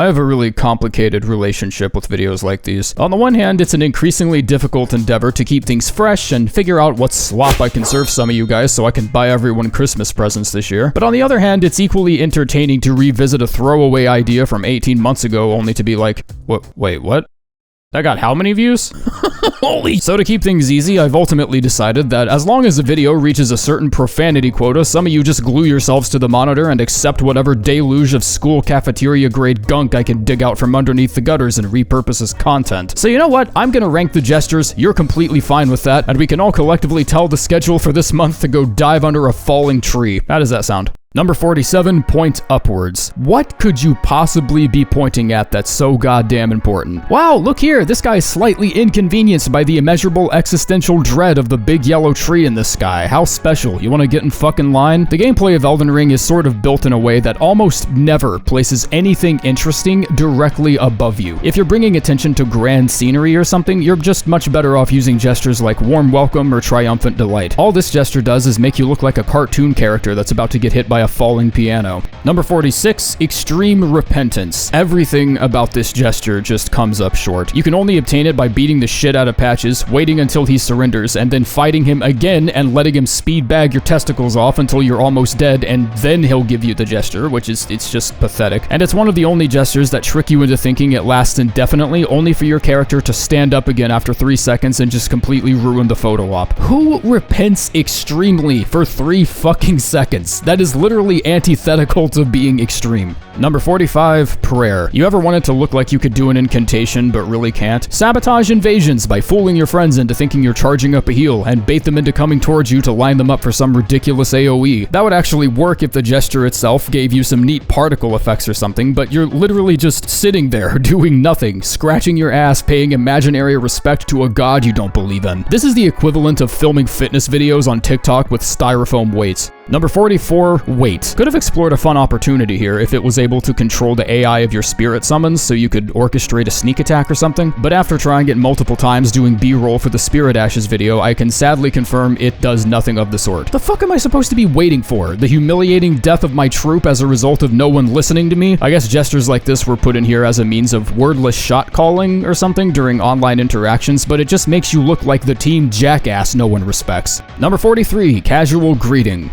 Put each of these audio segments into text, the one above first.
I have a really complicated relationship with videos like these. On the one hand, it's an increasingly difficult endeavor to keep things fresh and figure out what slop I can serve some of you guys so I can buy everyone Christmas presents this year. But on the other hand, it's equally entertaining to revisit a throwaway idea from 18 months ago only to be like, wait, what? That got how many views? Holy! So to keep things easy, I've ultimately decided that as long as a video reaches a certain profanity quota, some of you just glue yourselves to the monitor and accept whatever deluge of school cafeteria grade gunk I can dig out from underneath the gutters and repurpose as content. So you know what? I'm gonna rank the gestures, you're completely fine with that, and we can all collectively tell the schedule for this month to go dive under a falling tree. How does that sound? Number 47, point upwards. What could you possibly be pointing at that's so goddamn important? Wow, look here, this guy is slightly inconvenienced by the immeasurable existential dread of the big yellow tree in the sky. How special? You wanna get in fucking line? The gameplay of Elden Ring is sort of built in a way that almost never places anything interesting directly above you. If you're bringing attention to grand scenery or something, you're just much better off using gestures like warm welcome or triumphant delight. All this gesture does is make you look like a cartoon character that's about to get hit by a falling piano. Number 46, extreme repentance. Everything about this gesture just comes up short. You can only obtain it by beating the shit out of Patches, waiting until he surrenders, and then fighting him again and letting him speed bag your testicles off until you're almost dead, and then he'll give you the gesture, which is, it's just pathetic. And it's one of the only gestures that trick you into thinking it lasts indefinitely, only for your character to stand up again after 3 seconds and just completely ruin the photo op. Who repents extremely for 3 fucking seconds? That is literally antithetical to being extreme. Number 45, prayer. You ever wanted to look like you could do an incantation but really can't? Sabotage invasions by fooling your friends into thinking you're charging up a heal and bait them into coming towards you to line them up for some ridiculous AoE. That would actually work if the gesture itself gave you some neat particle effects or something, but you're literally just sitting there doing nothing, scratching your ass, paying imaginary respect to a god you don't believe in. This is the equivalent of filming fitness videos on TikTok with styrofoam weights. Number 44, wait. Could have explored a fun opportunity here if it was able to control the AI of your spirit summons so you could orchestrate a sneak attack or something, but after trying it multiple times doing B-roll for the Spirit Ashes video, I can sadly confirm it does nothing of the sort. The fuck am I supposed to be waiting for? The humiliating death of my troop as a result of no one listening to me? I guess gestures like this were put in here as a means of wordless shot calling or something during online interactions, but it just makes you look like the team jackass no one respects. Number 43, casual greeting.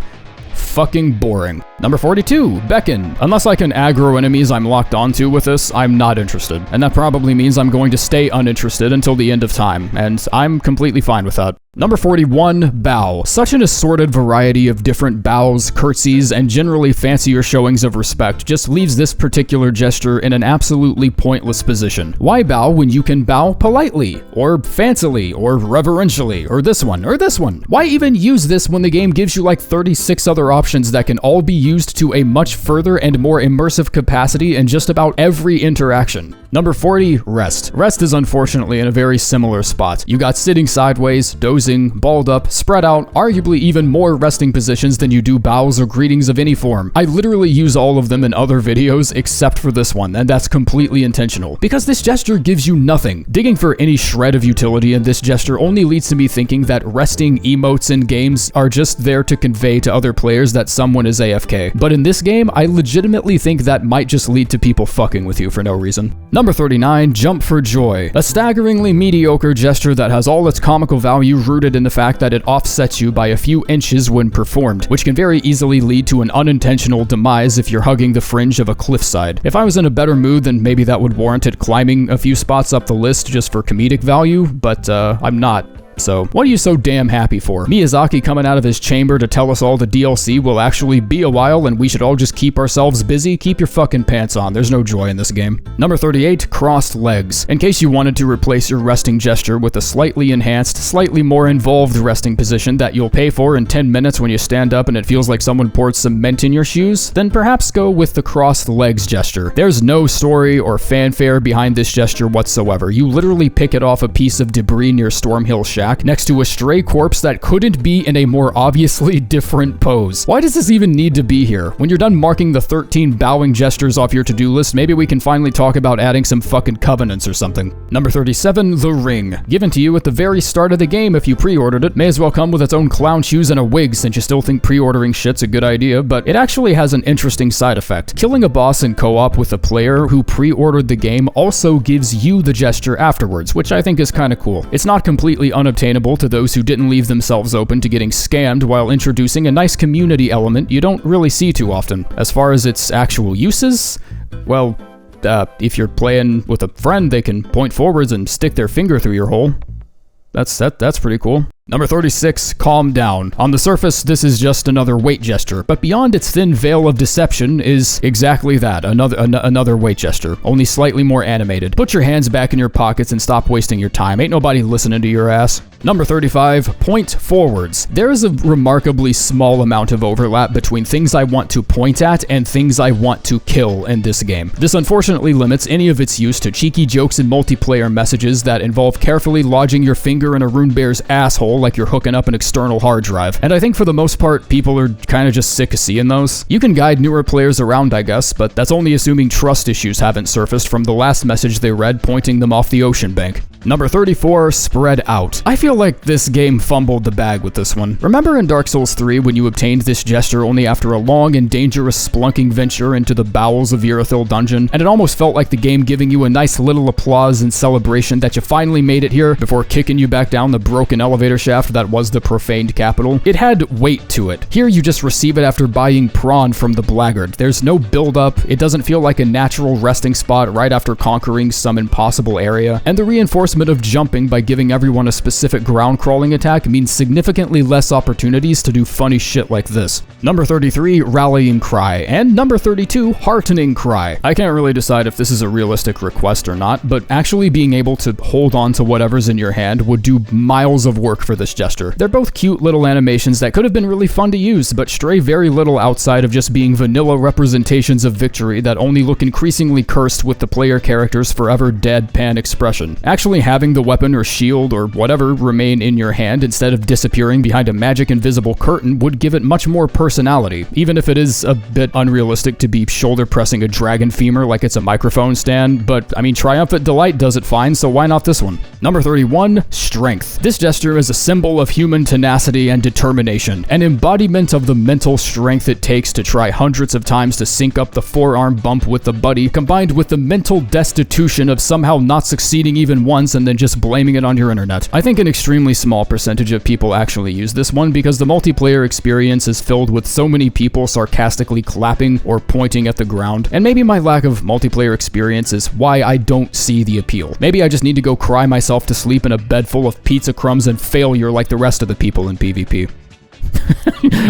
Fucking boring. Number 42, beckon. Unless I can aggro enemies I'm locked onto with this, I'm not interested. And that probably means I'm going to stay uninterested until the end of time, and I'm completely fine with that. Number 41, bow. Such an assorted variety of different bows, curtsies, and generally fancier showings of respect just leaves this particular gesture in an absolutely pointless position. Why bow when you can bow politely, or fancily, or reverentially, or this one, or this one? Why even use this when the game gives you like 36 other options that can all be used to a much further and more immersive capacity in just about every interaction? Number 40, rest. Rest is unfortunately in a very similar spot. You got sitting sideways, dozing, balled up, spread out, arguably even more resting positions than you do bows or greetings of any form. I literally use all of them in other videos except for this one, and that's completely intentional. Because this gesture gives you nothing. Digging for any shred of utility in this gesture only leads to me thinking that resting emotes in games are just there to convey to other players that someone is AFK. But in this game, I legitimately think that might just lead to people fucking with you for no reason. Number 39, jump for joy. A staggeringly mediocre gesture that has all its comical value rooted in the fact that it offsets you by a few inches when performed, which can very easily lead to an unintentional demise if you're hugging the fringe of a cliffside. If I was in a better mood, then maybe that would warrant it climbing a few spots up the list just for comedic value, but I'm not. So, what are you so damn happy for? Miyazaki coming out of his chamber to tell us all the DLC will actually be a while and we should all just keep ourselves busy? Keep your fucking pants on, there's no joy in this game. Number 38, crossed legs. In case you wanted to replace your resting gesture with a slightly enhanced, slightly more involved resting position that you'll pay for in 10 minutes when you stand up and it feels like someone poured cement in your shoes, then perhaps go with the crossed legs gesture. There's no story or fanfare behind this gesture whatsoever. You literally pick it off a piece of debris near Stormhill Shadow shack next to a stray corpse that couldn't be in a more obviously different pose. Why does this even need to be here? When you're done marking the 13 bowing gestures off your to-do list, maybe we can finally talk about adding some fucking covenants or something. Number 37, the ring. Given to you at the very start of the game if you pre-ordered it. May as well come with its own clown shoes and a wig since you still think pre-ordering shit's a good idea, but it actually has an interesting side effect. Killing a boss in co-op with a player who pre-ordered the game also gives you the gesture afterwards, which I think is kinda cool. It's not completely unobtainable to those who didn't leave themselves open to getting scammed while introducing a nice community element you don't really see too often. As far as its actual uses, well, if you're playing with a friend, they can point forwards and stick their finger through your hole. That's pretty cool. Number 36, calm down. On the surface, this is just another weight gesture, but beyond its thin veil of deception is exactly that, another weight gesture, only slightly more animated. Put your hands back in your pockets and stop wasting your time. Ain't nobody listening to your ass. Number 35, point forwards. There is a remarkably small amount of overlap between things I want to point at and things I want to kill in this game. This unfortunately limits any of its use to cheeky jokes and multiplayer messages that involve carefully lodging your finger in a rune bear's asshole like you're hooking up an external hard drive. And I think for the most part, people are kind of just sick of seeing those. You can guide newer players around, I guess, but that's only assuming trust issues haven't surfaced from the last message they read pointing them off the ocean bank. Number 34, spread out. I feel like this game fumbled the bag with this one. Remember in Dark Souls 3 when you obtained this gesture only after a long and dangerous splunking venture into the bowels of Irithyll dungeon, and it almost felt like the game giving you a nice little applause and celebration that you finally made it here before kicking you back down the broken elevator shaft that was the profaned capital? It had weight to it. Here you just receive it after buying prawn from the blackguard. There's no build-up, it doesn't feel like a natural resting spot right after conquering some impossible area, and the reinforcement of jumping by giving everyone a specific ground crawling attack means significantly less opportunities to do funny shit like this. Number 33, rallying cry, and number 32, heartening cry. I can't really decide if this is a realistic request or not, but actually being able to hold on to whatever's in your hand would do miles of work for this gesture. They're both cute little animations that could have been really fun to use, but stray very little outside of just being vanilla representations of victory that only look increasingly cursed with the player character's forever deadpan expression. Actually having the weapon or shield or whatever remain in your hand instead of disappearing behind a magic invisible curtain would give it much more personality, even if it is a bit unrealistic to be shoulder pressing a dragon femur like it's a microphone stand, but I mean Triumphant Delight does it fine, so why not this one? Number 31, strength. This gesture is a symbol of human tenacity and determination, an embodiment of the mental strength it takes to try hundreds of times to sync up the forearm bump with the buddy, combined with the mental destitution of somehow not succeeding even once and then just blaming it on your internet. I think an extremely small percentage of people actually use this one because the multiplayer experience is filled with so many people sarcastically clapping or pointing at the ground, and maybe my lack of multiplayer experience is why I don't see the appeal. Maybe I just need to go cry myself to sleep in a bed full of pizza crumbs and failure like the rest of the people in PvP.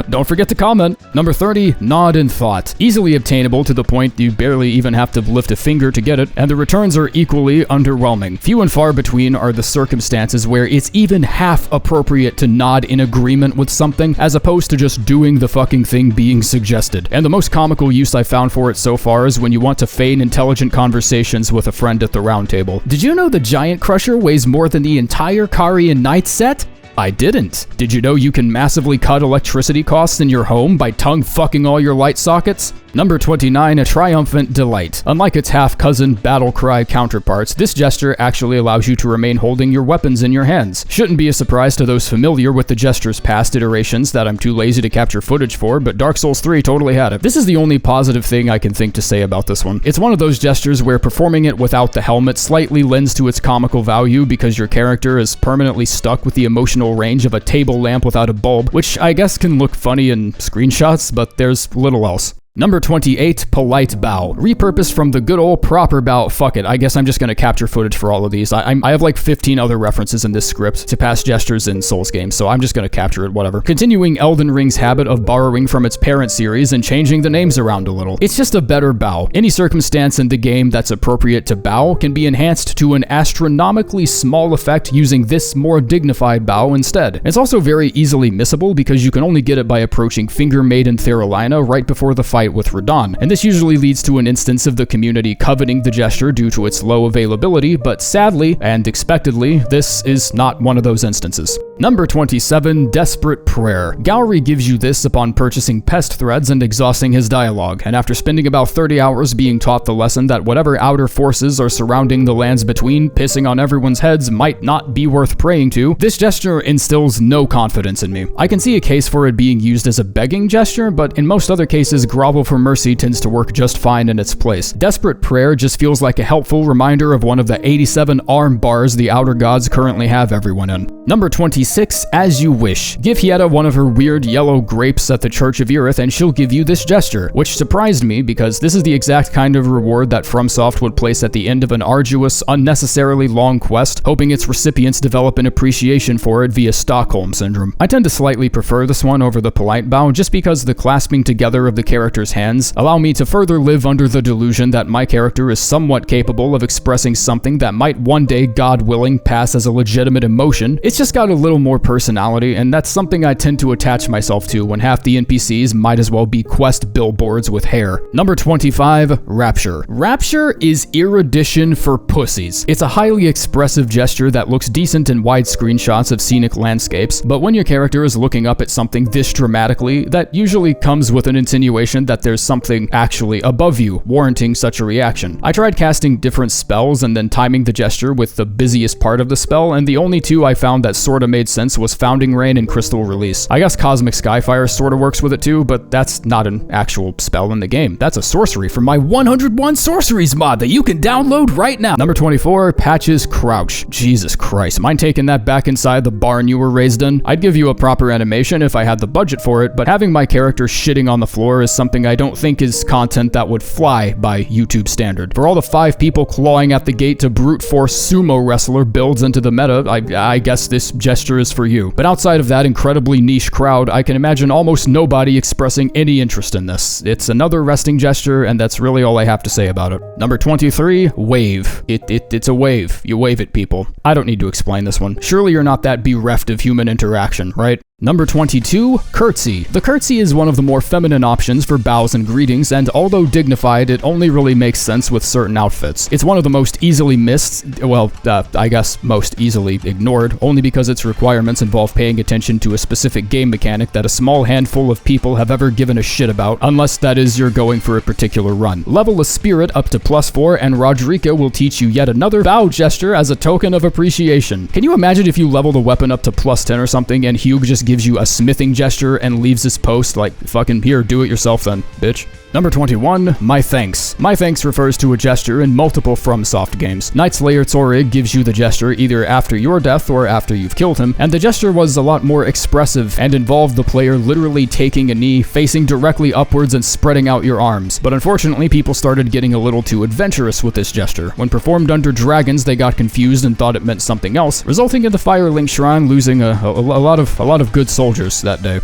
Don't forget to comment. Number 30, nod in thought. Easily obtainable to the point you barely even have to lift a finger to get it, and the returns are equally underwhelming. Few and far between are the circumstances where it's even half appropriate to nod in agreement with something, as opposed to just doing the fucking thing being suggested. And the most comical use I found for it so far is when you want to feign intelligent conversations with a friend at the round table. Did you know the Giant Crusher weighs more than the entire Kari and Knight set? I didn't. Did you know you can massively cut electricity costs in your home by tongue fucking all your light sockets? Number 29, a triumphant delight. Unlike its half-cousin battle cry counterparts, this gesture actually allows you to remain holding your weapons in your hands. Shouldn't be a surprise to those familiar with the gesture's past iterations that I'm too lazy to capture footage for, but Dark Souls 3 totally had it. This is the only positive thing I can think to say about this one. It's one of those gestures where performing it without the helmet slightly lends to its comical value because your character is permanently stuck with the emotional range of a table lamp without a bulb, which I guess can look funny in screenshots, but there's little else. Number 28, polite bow. Repurposed from the good old proper bow. Fuck it, I guess I'm just gonna capture footage for all of these. I have like 15 other references in this script to past gestures in Souls games, so I'm just gonna capture it, whatever. Continuing Elden Ring's habit of borrowing from its parent series and changing the names around a little. It's just a better bow. Any circumstance in the game that's appropriate to bow can be enhanced to an astronomically small effect using this more dignified bow instead. It's also very easily missable because you can only get it by approaching Finger Maiden Theralina right before the fight fight with Radahn, and this usually leads to an instance of the community coveting the gesture due to its low availability, but sadly, and expectedly, this is not one of those instances. Number 27, Desperate Prayer. Gowry gives you this upon purchasing Pest Threads and exhausting his dialogue, and after spending about 30 hours being taught the lesson that whatever outer forces are surrounding the lands between, pissing on everyone's heads might not be worth praying to, this gesture instills no confidence in me. I can see a case for it being used as a begging gesture, but in most other cases, Grovel for Mercy tends to work just fine in its place. Desperate Prayer just feels like a helpful reminder of one of the 87 arm bars the outer gods currently have everyone in. Number 26, As You Wish. Give Hieta one of her weird yellow grapes at the Church of Irith and she'll give you this gesture, which surprised me because this is the exact kind of reward that FromSoft would place at the end of an arduous, unnecessarily long quest, hoping its recipients develop an appreciation for it via Stockholm Syndrome. I tend to slightly prefer this one over the polite bow just because the clasping together of the character's hands allow me to further live under the delusion that my character is somewhat capable of expressing something that might one day, God willing, pass as a legitimate emotion. It's just got a little more personality, and that's something I tend to attach myself to when half the NPCs might as well be quest billboards with hair. Number 25, Rapture. Rapture is erudition for pussies. It's a highly expressive gesture that looks decent in wide screenshots of scenic landscapes, but when your character is looking up at something this dramatically, that usually comes with an insinuation that there's something actually above you, warranting such a reaction. I tried casting different spells and then timing the gesture with the busiest part of the spell, and the only two I found that sorta made sense was Founding Rain and Crystal Release. I guess Cosmic Skyfire sorta works with it too, but that's not an actual spell in the game. That's a sorcery from my 101 Sorceries mod that you can download right now. Number 24, Patch's Crouch. Jesus Christ, mind taking that back inside the barn you were raised in? I'd give you a proper animation if I had the budget for it, but having my character shitting on the floor is something I don't think is content that would fly by YouTube standard. For all the 5 people clawing at the gate to brute force sumo wrestler builds into the meta, I guess this gesture is for you. But outside of that incredibly niche crowd, I can imagine almost nobody expressing any interest in this. It's another resting gesture, and that's really all I have to say about it. Number 23, Wave. It's a wave. You wave at people. I don't need to explain this one. Surely you're not that bereft of human interaction, right? Number 22, Curtsy. The curtsy is one of the more feminine options for bows and greetings, and although dignified, it only really makes sense with certain outfits. It's one of the most easily missed, I guess most easily ignored, only because its requirements involve paying attention to a specific game mechanic that a small handful of people have ever given a shit about, unless that is you're going for a particular run. Level a spirit up to +4, and Rodrika will teach you yet another bow gesture as a token of appreciation. Can you imagine if you leveled a weapon up to +10 or something, and Hugh just gives you a smithing gesture and leaves his post like, fucking here, do it yourself then, bitch. Number 21, My Thanks. My Thanks refers to a gesture in multiple FromSoft games. Knightslayer Tsorig gives you the gesture either after your death or after you've killed him, and the gesture was a lot more expressive and involved the player literally taking a knee, facing directly upwards and spreading out your arms. But unfortunately, people started getting a little too adventurous with this gesture. When performed under dragons, they got confused and thought it meant something else, resulting in the Firelink Shrine losing a lot of good soldiers that day.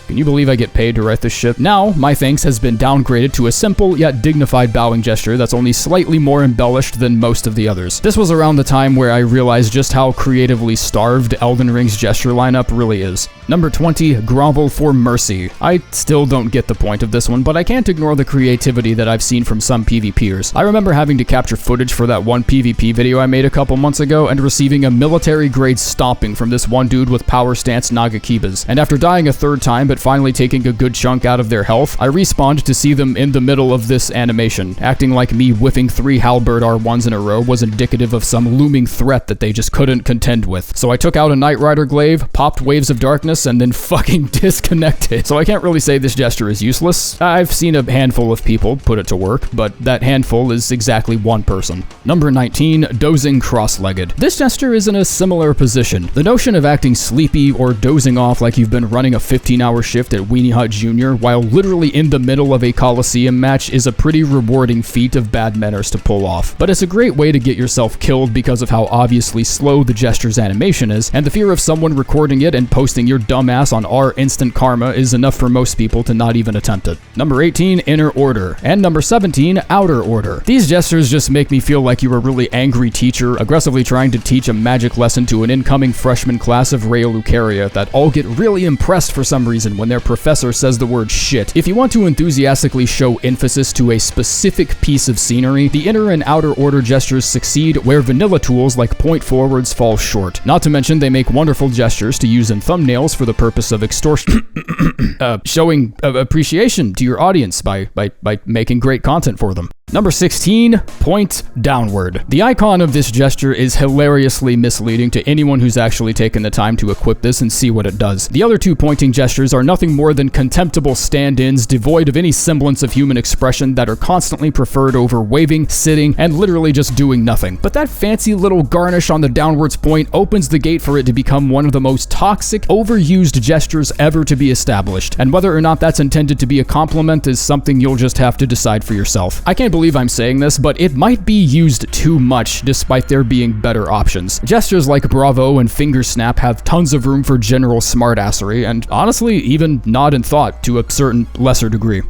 Can you believe I get paid to write this shit? Now, My Thanks has been downgraded to a simple yet dignified bowing gesture that's only slightly more embellished than most of the others. This was around the time where I realized just how creatively starved Elden Ring's gesture lineup really is. Number 20, Grovel for Mercy. I still don't get the point of this one, but I can't ignore the creativity that I've seen from some PvPers. I remember having to capture footage for that one PvP video I made a couple months ago and receiving a military-grade stomping from this one dude with power stance Nagakibas. And after dying a third time, but finally taking a good chunk out of their health, I respawned to see them in the middle of this animation, acting like me whiffing 3 halberd R1s in a row was indicative of some looming threat that they just couldn't contend with. So I took out a Knight Rider glaive, popped Waves of Darkness, and then fucking disconnected. So I can't really say this gesture is useless. I've seen a handful of people put it to work, but that handful is exactly one person. Number 19, Dozing Cross-Legged. This gesture is in a similar position. The notion of acting sleepy or dozing off like you've been running a 15-hour shift at Weenie Hut Jr. while literally in the middle of a Coliseum match is a pretty rewarding feat of bad manners to pull off. But it's a great way to get yourself killed because of how obviously slow the gesture's animation is, and the fear of someone recording it and posting your dumbass on R Instant Karma is enough for most people to not even attempt it. Number 18, Inner Order. And number 17, Outer Order. These gestures just make me feel like you're a really angry teacher aggressively trying to teach a magic lesson to an incoming freshman class of Raya Lucaria that all get really impressed for some reason attention when their professor says the word shit. If you want to enthusiastically show emphasis to a specific piece of scenery, the inner and outer order gestures succeed where vanilla tools like point forwards fall short. Not to mention they make wonderful gestures to use in thumbnails for the purpose of extortion, showing appreciation to your audience by making great content for them. Number 16, point downward. The icon of this gesture is hilariously misleading to anyone who's actually taken the time to equip this and see what it does. The other two pointing gestures are nothing more than contemptible stand-ins devoid of any semblance of human expression that are constantly preferred over waving, sitting, and literally just doing nothing. But that fancy little garnish on the downwards point opens the gate for it to become one of the most toxic, overused gestures ever to be established. And whether or not that's intended to be a compliment is something you'll just have to decide for yourself. I can't believe I'm saying this, but it might be used too much despite there being better options. Gestures like bravo and finger snap have tons of room for general smartassery, and honestly, even nod and thought to a certain lesser degree.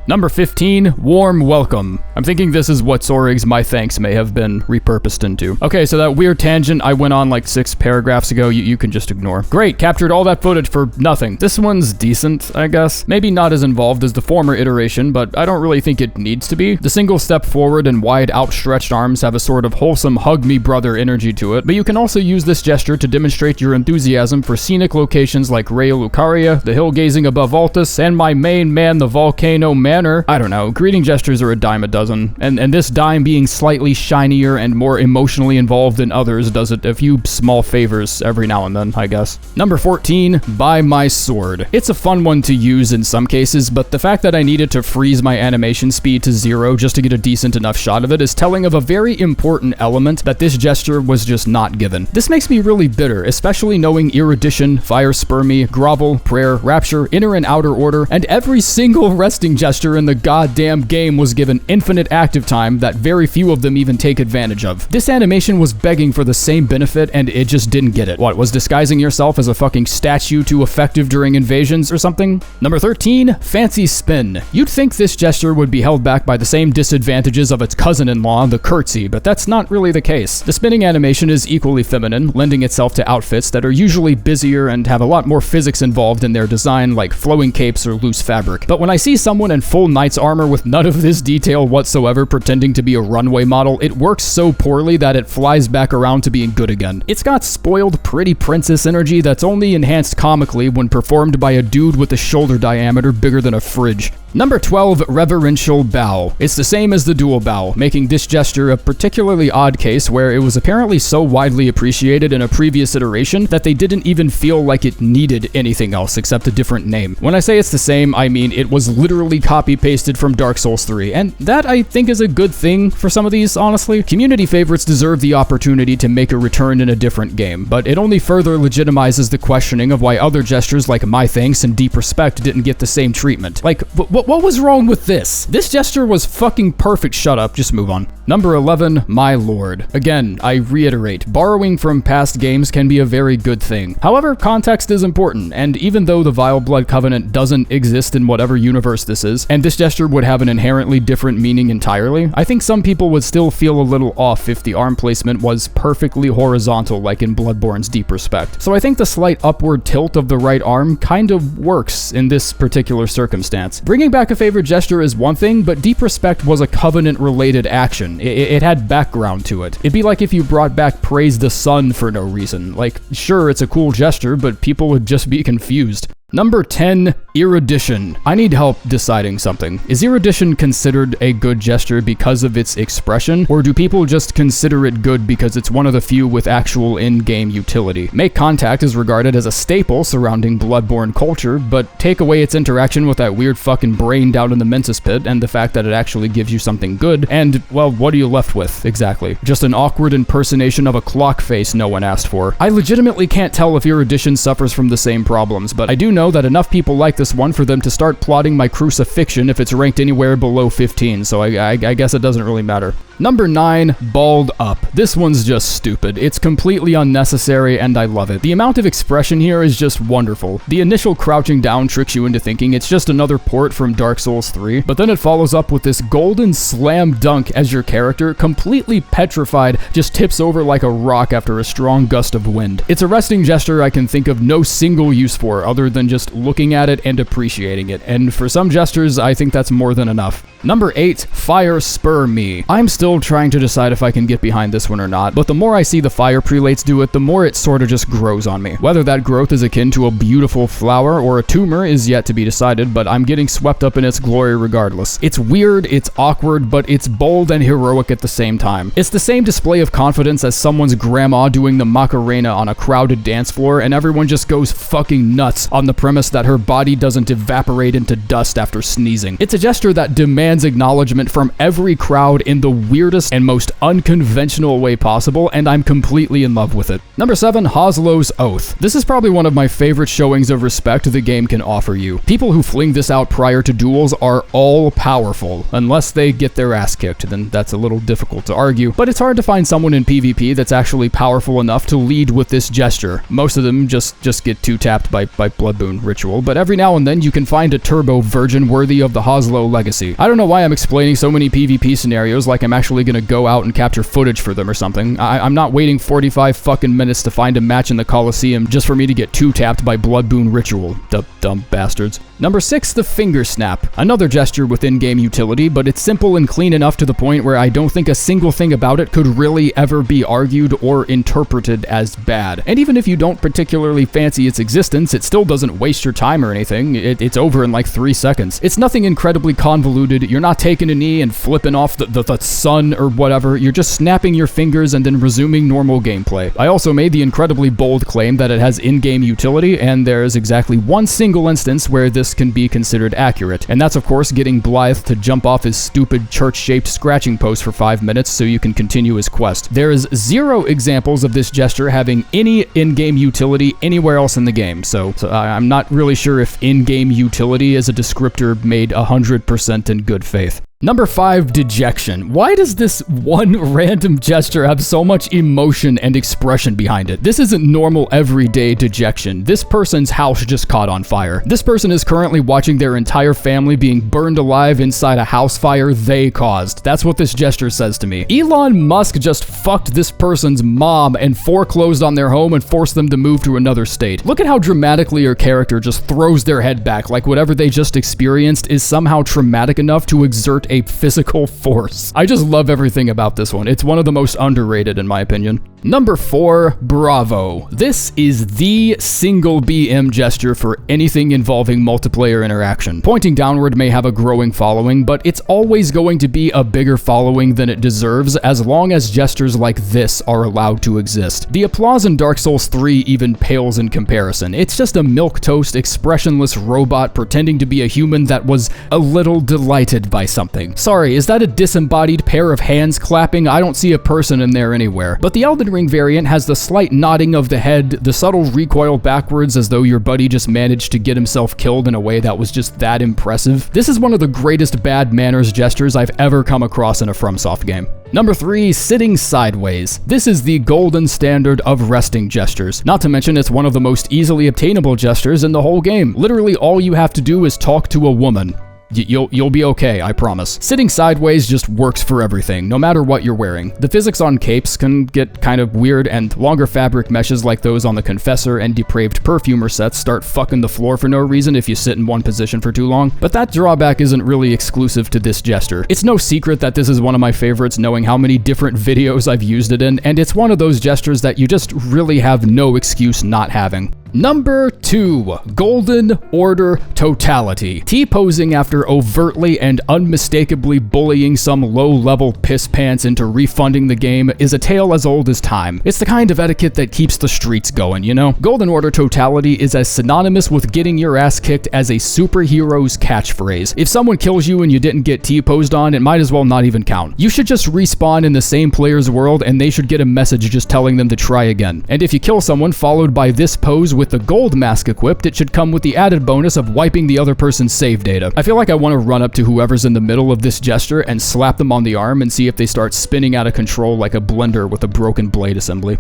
Number 15, warm welcome. I'm thinking this is what Sorig's My Thanks may have been repurposed into. Okay, so that weird tangent I went on like 6 paragraphs ago, you can just ignore. Great, captured all that footage for nothing. This one's decent, I guess. Maybe not as involved as the former iteration, but I don't really think it needs to be. The single step forward and wide outstretched arms have a sort of wholesome hug me brother energy to it, but you can also use this gesture to demonstrate your enthusiasm for scenic locations like Rea Lucaria, the hill gazing above Altus, and my main man, the volcano Manor. I don't know, greeting gestures are a dime a dozen, and this dime being slightly shinier and more emotionally involved than others does it a few small favors every now and then, I guess. Number 14, by my sword. It's a fun one to use in some cases, but the fact that I needed to freeze my animation speed to 0 just to get a decent enough shot of it is telling of a very important element that this gesture was just not given. This makes me really bitter, especially knowing erudition, fire spermy, grovel, prayer, rapture, inner and outer order, and every single resting gesture in the goddamn game was given infinite active time that very few of them even take advantage of. This animation was begging for the same benefit and it just didn't get it. What, was disguising yourself as a fucking statue too effective during invasions or something? Number 13, fancy spin. You'd think this gesture would be held back by the same disadvantages of its cousin-in-law, the curtsy, but that's not really the case. The spinning animation is equally feminine, lending itself to outfits that are usually busier and have a lot more physics involved in their design, like flowing capes or loose fabric. But when I see someone in full knight's armor with none of this detail whatsoever pretending to be a runway model, it works so poorly that it flies back around to being good again. It's got spoiled pretty princess energy that's only enhanced comically when performed by a dude with a shoulder diameter bigger than a fridge. Number 12, reverential bow. It's the same as the dual bow, making this gesture a particularly odd case where it was apparently so widely appreciated in a previous iteration that they didn't even feel like it needed anything else except a different name. When I say it's the same, I mean it was literally copy-pasted from Dark Souls 3, and that I think is a good thing for some of these, honestly. Community favorites deserve the opportunity to make a return in a different game, but it only further legitimizes the questioning of why other gestures like My Thanks and Deep Respect didn't get the same treatment. Like, what was wrong with this? This gesture was fucking perfect. Shut up, just move on. Number 11, my lord. Again, I reiterate, borrowing from past games can be a very good thing. However, context is important, and even though the Vile Blood Covenant doesn't exist in whatever universe this is, and this gesture would have an inherently different meaning entirely, I think some people would still feel a little off if the arm placement was perfectly horizontal like in Bloodborne's Deep Respect. So I think the slight upward tilt of the right arm kind of works in this particular circumstance. Bringing back a favorite gesture is one thing, but Deep Respect was a Covenant-related action. It had background to it. It'd be like if you brought back Praise the Sun for no reason. Like, sure, it's a cool gesture, but people would just be confused. Number 10, erudition. I need help deciding something. Is erudition considered a good gesture because of its expression, or do people just consider it good because it's one of the few with actual in-game utility? Make contact is regarded as a staple surrounding Bloodborne culture, but take away its interaction with that weird fucking brain down in the Mensis pit and the fact that it actually gives you something good, and, well, what are you left with, exactly? Just an awkward impersonation of a clock face no one asked for. I legitimately can't tell if erudition suffers from the same problems, but I do know that enough people like this one for them to start plotting my crucifixion if it's ranked anywhere below 15, so I guess it doesn't really matter. Number 9, balled up. This one's just stupid. It's completely unnecessary and I love it. The amount of expression here is just wonderful. The initial crouching down tricks you into thinking it's just another port from Dark Souls 3, but then it follows up with this golden slam dunk as your character, completely petrified, just tips over like a rock after a strong gust of wind. It's a resting gesture I can think of no single use for other than just looking at it and appreciating it. And for some gestures, I think that's more than enough. Number 8, Fire Spur Me. I'm still trying to decide if I can get behind this one or not, but the more I see the fire prelates do it, the more it sort of just grows on me. Whether that growth is akin to a beautiful flower or a tumor is yet to be decided, but I'm getting swept up in its glory regardless. It's weird, it's awkward, but it's bold and heroic at the same time. It's the same display of confidence as someone's grandma doing the Macarena on a crowded dance floor, and everyone just goes fucking nuts on the premise that her body doesn't evaporate into dust after sneezing. It's a gesture that demands acknowledgement from every crowd in the weirdest and most unconventional way possible, and I'm completely in love with it. Number 7, Hoslow's Oath. This is probably one of my favorite showings of respect the game can offer you. People who fling this out prior to duels are all powerful, unless they get their ass kicked, then that's a little difficult to argue, but it's hard to find someone in PvP that's actually powerful enough to lead with this gesture. Most of them just get two-tapped by Blood Boon ritual, but every now and then you can find a turbo virgin worthy of the Hoslow legacy. I don't know why I'm explaining so many PvP scenarios like I'm actually gonna go out and capture footage for them or something. I'm not waiting 45 fucking minutes to find a match in the Coliseum just for me to get two-tapped by Blood Boon ritual. Dumb bastards. Number 6, the Finger Snap. Another gesture with in-game utility, but it's simple and clean enough to the point where I don't think a single thing about it could really ever be argued or interpreted as bad. And even if you don't particularly fancy its existence, it still doesn't waste your time or anything. It's over in like 3 seconds. It's nothing incredibly convoluted. You're not taking a knee and flipping off the sun or whatever. You're just snapping your fingers and then resuming normal gameplay. I also made the incredibly bold claim that it has in-game utility, and there's exactly one single instance where this can be considered accurate. And that's of course getting Blythe to jump off his stupid church-shaped scratching post for 5 minutes so you can continue his quest. There is 0 examples of this gesture having any in-game utility anywhere else in the game, so I'm not really sure if in-game utility is a descriptor made 100% in good faith. Number 5, Dejection. Why does this one random gesture have so much emotion and expression behind it? This isn't normal everyday dejection. This person's house just caught on fire. This person is currently watching their entire family being burned alive inside a house fire they caused. That's what this gesture says to me. Elon Musk just fucked this person's mom and foreclosed on their home and forced them to move to another state. Look at how dramatically your character just throws their head back like whatever they just experienced is somehow traumatic enough to exert a physical force. I just love everything about this one. It's one of the most underrated in my opinion. Number 4, Bravo. This is the single BM gesture for anything involving multiplayer interaction. Pointing downward may have a growing following, but it's always going to be a bigger following than it deserves as long as gestures like this are allowed to exist. The applause in Dark Souls 3 even pales in comparison. It's just a milquetoast, expressionless robot pretending to be a human that was a little delighted by something. Sorry, is that a disembodied pair of hands clapping? I don't see a person in there anywhere. But the Elden Ring variant has the slight nodding of the head, the subtle recoil backwards as though your buddy just managed to get himself killed in a way that was just that impressive. This is one of the greatest bad manners gestures I've ever come across in a FromSoft game. Number 3, Sitting Sideways. This is the golden standard of resting gestures. Not to mention it's one of the most easily obtainable gestures in the whole game. Literally all you have to do is talk to a woman. You'll be okay, I promise. Sitting sideways just works for everything, no matter what you're wearing. The physics on capes can get kind of weird, and longer fabric meshes like those on the Confessor and Depraved Perfumer sets start fucking the floor for no reason if you sit in one position for too long. But that drawback isn't really exclusive to this gesture. It's no secret that this is one of my favorites, knowing how many different videos I've used it in, and it's one of those gestures that you just really have no excuse not having. Number 2, Golden Order Totality. T-posing after overtly and unmistakably bullying some low-level piss pants into refunding the game is a tale as old as time. It's the kind of etiquette that keeps the streets going, you know? Golden Order Totality is as synonymous with getting your ass kicked as a superhero's catchphrase. If someone kills you and you didn't get T-posed on, it might as well not even count. You should just respawn in the same player's world and they should get a message just telling them to try again. And if you kill someone followed by this pose with the gold mask equipped, it should come with the added bonus of wiping the other person's save data. I feel like I want to run up to whoever's in the middle of this gesture and slap them on the arm and see if they start spinning out of control like a blender with a broken blade assembly.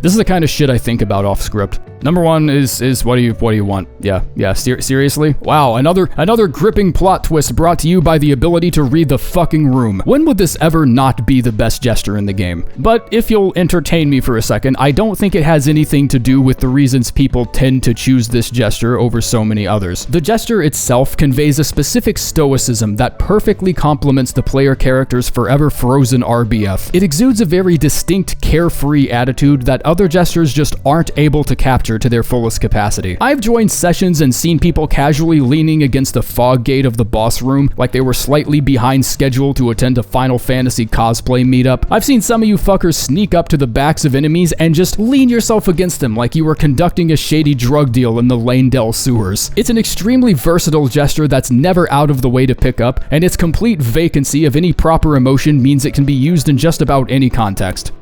This is the kind of shit I think about off script. Number one is what do you want? Yeah, seriously? Wow, another gripping plot twist brought to you by the ability to read the fucking room. When would this ever not be the best gesture in the game? But if you'll entertain me for a second, I don't think it has anything to do with the reasons people tend to choose this gesture over so many others. The gesture itself conveys a specific stoicism that perfectly complements the player character's forever frozen RBF. It exudes a very distinct, carefree attitude that other gestures just aren't able to capture to their fullest capacity. I've joined sessions and seen people casually leaning against the fog gate of the boss room like they were slightly behind schedule to attend a Final Fantasy cosplay meetup. I've seen some of you fuckers sneak up to the backs of enemies and just lean yourself against them like you were conducting a shady drug deal in the Lanedell sewers. It's an extremely versatile gesture that's never out of the way to pick up, and its complete vacancy of any proper emotion means it can be used in just about any context.